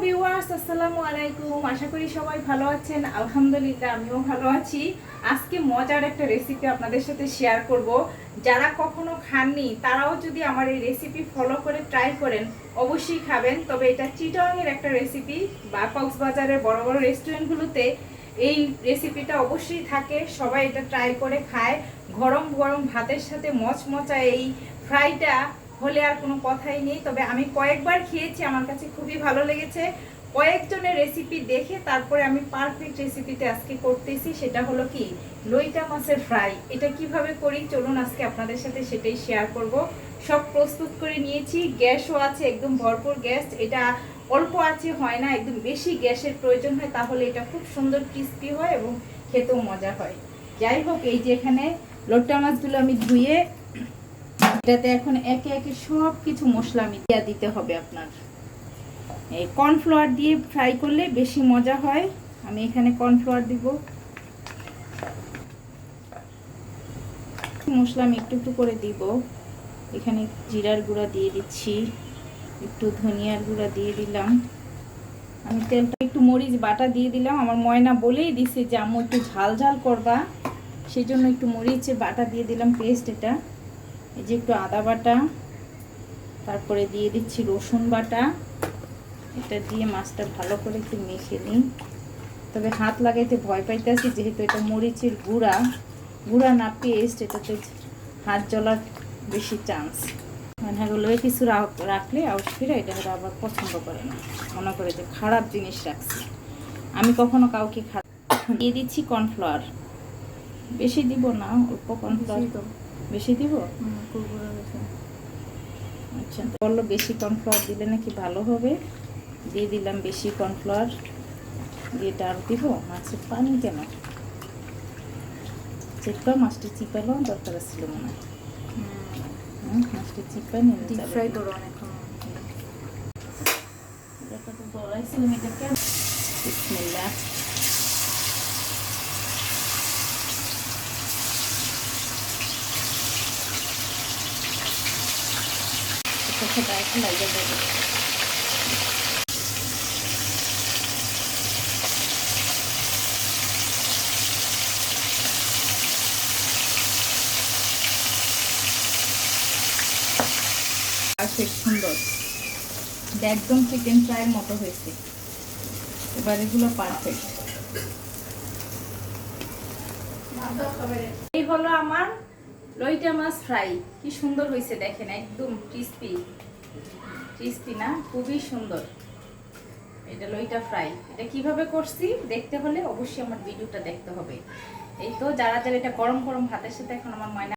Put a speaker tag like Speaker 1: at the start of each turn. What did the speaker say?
Speaker 1: Viewers, আসসালামু আলাইকুম। আশা করি সবাই ভালো আছেন। আলহামদুলিল্লাহ আমিও ভালো আছি। আজকে মজার একটা রেসিপি আপনাদের সাথে শেয়ার করব। যারা কখনো খাননি তারাও যদি আমার এই রেসিপি ফলো করে ট্রাই করেন অবশ্যই খাবেন। তবে এটা চিটাগাংয়ের একটা রেসিপি, বা কক্সবাজারের বড় বড় রেস্টুরেন্টগুলোতে এই রেসিপিটা অবশ্যই থাকে। সবাই এটা ট্রাই করে খায়। গরম গরম ভাতের সাথে মচমচা এই ফ্রাইটা হলে আর কোনো কথাই নেই। তবে আমি কয়েকবার খেয়েছি, আমার কাছে খুবই ভালো লেগেছে। কয়েকজনের রেসিপি দেখে তারপরে আমি পারফেক্ট রেসিপিতে আজকে করতেছি। সেটা হলো কি, লইটা মাছের ফ্রাই। এটা কিভাবে করি চলুন আজকে আপনাদের সাথে সেটাই শেয়ার করব। সব প্রস্তুত করে নিয়েছি, গ্যাসও আছে, একদম ভরপুর গ্যাস। এটা অল্প আছে হয় না, একদম বেশি গ্যাসের প্রয়োজন হয়, তাহলে এটা খুব সুন্দর ক্রিস্পি হয় এবং খেতেও মজা হয়। যাই হোক, এই যে এখানে লইটা মাছগুলো আমি ধুয়ে এটাতে এখন একে একে সব কিছু মশলা আমি দিয়ে দিতে হবে। আপনার এই কর্নফ্লাওয়ার দিয়ে ফ্রাই করলে বেশি মজা হয়। আমি এখানে কর্নফ্লাওয়ার দিব। মশলা আমি একটু একটু করে দিব। এখানে জিরার গুঁড়া দিয়ে দিচ্ছি, একটু ধনিয়ার গুঁড়া দিয়ে দিলাম। আমি তেলটা একটু মরিচ বাটা দিয়ে দিলাম। আমার ময়না বলেই দিছে যে আম্মু একটু ঝাল ঝাল করবা, সেই জন্য একটু মরিচের বাটা দিয়ে দিলাম, পেস্ট এটা। এই যে একটু আদা বাটা, তারপরে দিয়ে দিচ্ছি রসুন বাটা। এটা দিয়ে মাছটা ভালো করে একটু মেখে নিই। তবে হাত লাগাইতে ভয় পাইতেছি, যেহেতু এটা মরিচের গুঁড়া গুঁড়া না পেস্ট, এটাতে হাত জ্বলার বেশি চান্স। মানে হলো কিছু রাখলে আউসফিরা এটা হলো আবার পছন্দ করে না, মনে করে যে খারাপ জিনিস রাখছি। আমি কখনো কাউকে দিয়ে দিচ্ছি কর্নফ্লাওয়ার। বেশি দিব না, অল্প কর্নফ্লাওয়ার। বেশি দিব? আচ্ছা, বললো বেশি কর্নফ্লাওয়ার দিলে নাকি ভালো হবে। দিয়ে দিলাম বেশি কর্নফ্লাওয়ার। দিয়ে ডাল দিব। মাছের পানি কেন চেপা, মাছটা চিপালো দরকার ছিল মনে হয়। মাছটা চিপা নিয়ে ফ্রাই করো অনেকক্ষণ। এটা তো বড়াইছিলাম, এটাকে বিসমিল্লাহ। সেটা একটু লাইজা দেবে। পারফেক্ট, সুন্দর, একদম চিকেন ফ্রাইয়ের মতো হয়েছে। এবার এগুলো পারফেক্ট। এই হলো আমার লইটা মাছ ফ্রাই। কি সুন্দর হয়েছে দেখেন, একদম ক্রিস্পি ক্রিস্পি না, খুবই সুন্দর। এটা লইটা ফ্রাই। এটা কিভাবে করছি দেখতে হলে অবশ্যই আমার ভিডিওটা দেখতে হবে। এই তো যারা যারা এটা গরম গরম ভাতের সাথে এখন আমার ময়না